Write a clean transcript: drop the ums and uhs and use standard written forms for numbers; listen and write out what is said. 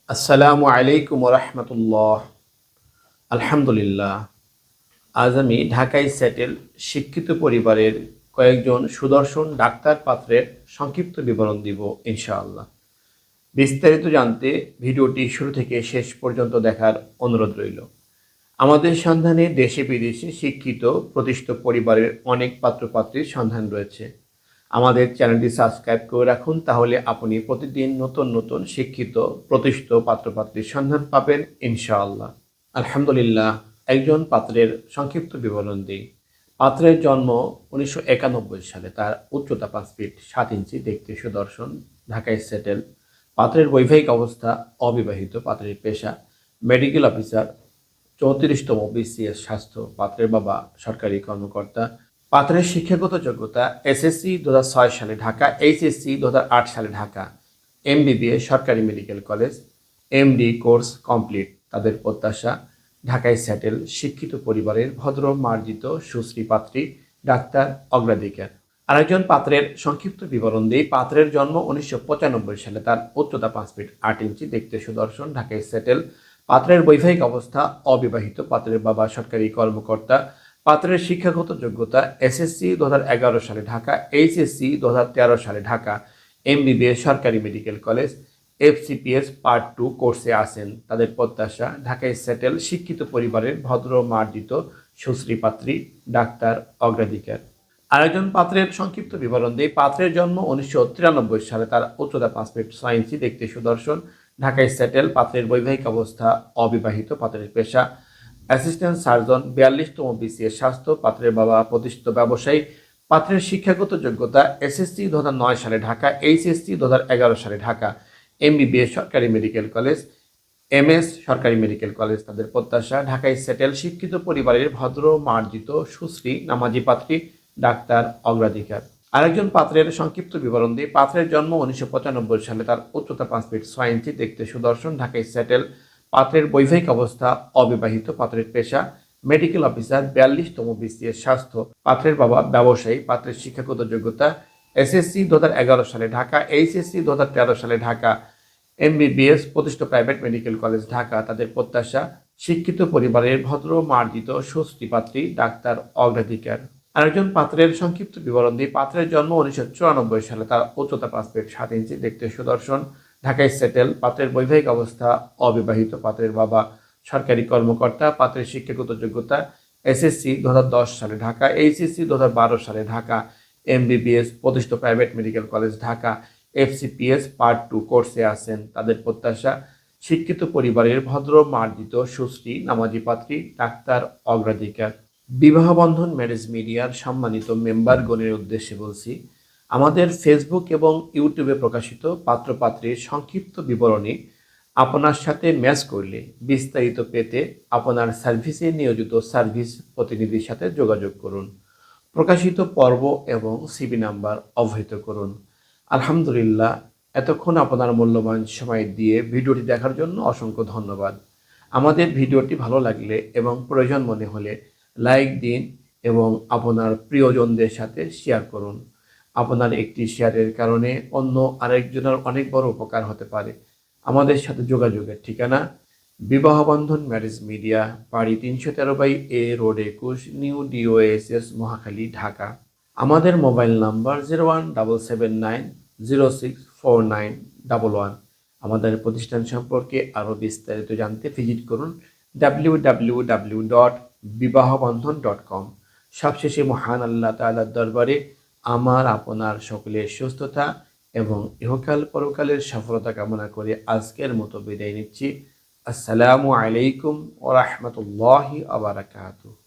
আসসালামু আলাইকুম রহমতুল্লাহ। আলহামদুলিল্লাহ। আজ আমি ঢাকায় সেটেল শিক্ষিত পরিবারের কয়েকজন সুদর্শন ডাক্তার পাত্রের সংক্ষিপ্ত বিবরণ দিব ইনশাআল্লাহ। বিস্তারিত জানতে ভিডিওটি শুরু থেকে শেষ পর্যন্ত দেখার অনুরোধ রইল। আমাদের সন্ধানে দেশে বিদেশে শিক্ষিত প্রতিষ্ঠিত পরিবারের অনেক পাত্রপাত্রীর সন্ধান রয়েছে। আমাদের চ্যানেলটি সাবস্ক্রাইব করে রাখুন, তাহলে আপনি প্রতিদিন নতুন নতুন শিক্ষিত প্রতিষ্ঠিত পাত্রপাত্রীর সন্ধান পাবেন ইনশাআল্লাহ। আলহামদুলিল্লাহ। একজন পাত্রের সংক্ষিপ্ত বিবরণ দিই। পাত্রের জন্ম 1991 সালে। তার উচ্চতা 5 ফিট 7 ইঞ্চি, দেখতে সুদর্শন, ঢাকায় সেটেল। পাত্রের বৈবাহিক অবস্থা অবিবাহিত। পাত্রের পেশা মেডিকেল অফিসার, 34তম বিসিএস স্বাস্থ্য। পাত্রের বাবা সরকারি কর্মকর্তা। পাত্রের শিক্ষাগত যোগ্যতা এসএসসি 2006 সালে ঢাকা, এইচএসসি 2008 সালে ঢাকা, এমবিবিএস সরকারি medical college, MD course complete. তাদের প্রত্যাশা ঢাকায় সেটেল শিক্ষিত পরিবারের ভদ্র মার্জিত সুশ্রী পাত্রী, ডাক্তার অগ্রাধিকার। আরেকজন পাত্রের সংক্ষিপ্ত বিবরণ দিই। পাত্রের জন্ম 1995 সালে। তার উচ্চতা 5 ফিট 8 ইঞ্চি, দেখতে সুদর্শন, ঢাকায় সেটেল। পাত্রের বৈবাহিক অবস্থা অবিবাহিত। পাত্রের বাবা সরকারি কর্মকর্তা। পাত্রের শিক্ষাগত যোগ্যতা এসএসসি 2011 সালে ঢাকা, এইচএসসি 2013 সালে ঢাকা, এমবিবিএস সরকারি মেডিকেল কলেজ, এফসিপিএস পার্ট 2 কোর্সে আছেন। তাদের প্রত্যাশা ঢাকায় সেটেল শিক্ষিত পরিবারের ভদ্র মার্জিত সুশ্রী পাত্রী, ডাক্তার অগ্রাধিকার। আরেকজন পাত্রের সংক্ষিপ্ত বিবরণ দিই। পাত্রের জন্ম 1993 সালে। তার উচ্চতা 5 ফিট 6 ইঞ্চি, দেখতে সুদর্শন, ঢাকায় সেটেল। পাত্রের বৈবাহিক অবস্থা অবিবাহিত। পাত্রের পেশা অ্যাসিস্ট্যান্ট সার্জন, 42তম বিসিএস স্বাস্থ্য। পাত্রের বাবা প্রতিষ্ঠিত ব্যবসায়ী। পাত্রের শিক্ষাগত যোগ্যতা এসএসসি 2009 সালে ঢাকা, এইচএসসি 2011 সালে ঢাকা, এমবিবিএস সরকারি মেডিকেল কলেজ, এমএস সরকারি মেডিকেল কলেজ। তাদের প্রত্যাশা ঢাকায় সেটেল শিক্ষিত পরিবারের ভদ্র মার্জিত সুশ্রী নামাজি পাত্রী, ডাক্তার অগ্রাধিকার। আরেকজন পাত্রের সংক্ষিপ্ত বিবরণ দিয়ে। পাত্রের জন্ম 1995 সালে। তার উচ্চতা 5 ফিট 6 ইঞ্চি, দেখতে সুদর্শন, ঢাকায় সেটেল। পাত্রের বৈবাহিক অবস্থা অবিবাহিত। পাত্রের পেশা মেডিকেল অফিসার, 42তম বিসিএস স্বাস্থ্য। পাত্রের বাবা ব্যবসায়ী। পাত্রের শিক্ষাগত যোগ্যতা এসএসসি 2011 সালে ঢাকা, এইচএসসি 2013 সালে ঢাকা, এমবিবিএস প্রতিষ্ঠিত প্রাইভেট মেডিকেল কলেজ ঢাকা। তাদের প্রত্যাশা শিক্ষিত পরিবারের ভদ্র মার্জিত সুশ্রী পাত্রী, ডাক্তার অগ্রাধিকার। আরেকজন পাত্রের সংক্ষিপ্ত বিবরণ দিয়ে। পাত্রের জন্ম 1994 সালে। তার উচ্চতা 5 ফিট 7 ইঞ্চি, দেখতে সুদর্শন, ঢাকায় সেটেল। পাত্রের বৈবাহিক অবস্থা অবিবাহিত। পাত্রের বাবা সরকারি কর্মকর্তা। পাত্রের শিক্ষাগত যোগ্যতা এসএসসি 2010 সালে ঢাকা, এইচএসসি 2012 সালে ঢাকা, এমবিবিএস প্রতিষ্ঠিত private medical college Dhaka, FCPS part 2 কোর্সে আছেন। তাদের প্রত্যাশা শিক্ষিত পরিবারের ভদ্র মার্জিত সুশ্রী নামাজি পাত্রী, ডাক্তার অগ্রাধিকার। বিবাহ বন্ধন ম্যারেজ মিডিয়ার সম্মানিত মেম্বারগণের উদ্দেশ্যে বলছি, আমাদের ফেসবুক এবং ইউটিউবে প্রকাশিত পাত্রপাত্রীর সংক্ষিপ্ত বিবরণী আপনার সাথে ম্যাচ করলে বিস্তারিত পেতে আপনার সার্ভিসে নিয়োজিত সার্ভিস প্রতিনিধির সাথে যোগাযোগ করুন। প্রকাশিত পর্ব এবং সিবি নাম্বার অবহিত করুন। আলহামদুলিল্লাহ, এতক্ষণ আপনার মূল্যবান সময় দিয়ে ভিডিওটি দেখার জন্য অসংখ্য ধন্যবাদ। আমাদের ভিডিওটি ভালো লাগলে এবং প্রয়োজন মনে হলে লাইক দিন এবং আপনার প্রিয়জনদের সাথে শেয়ার করুন। আপনার একটি শেয়ারের কারণে অন্য আরেকজনের অনেক বড় উপকার হতে পারে। আমাদের সাথে যোগাযোগের ঠিকানা বিবাহবন্ধন ম্যারেজ মিডিয়া, বাড়ি 313/A road 21, new ডিওএসএস, Mohakhali, Dhaka. আমাদের মোবাইল নাম্বার 01779064911। আমাদের প্রতিষ্ঠান সম্পর্কে আরও বিস্তারিত জানতে ভিজিট করুন www.বিবাহবন্ধন.com। সবশেষে মহান আল্লাহ তাআলার দরবারে আমার আপনার সকলের সুস্থতা এবং ইহকাল পরকালের সফলতা কামনা করে আজকের মতো বিদায় নিচ্ছি। আসসালামু আলাইকুম ওয়া রাহমাতুল্লাহি ওয়া বারাকাতুহু।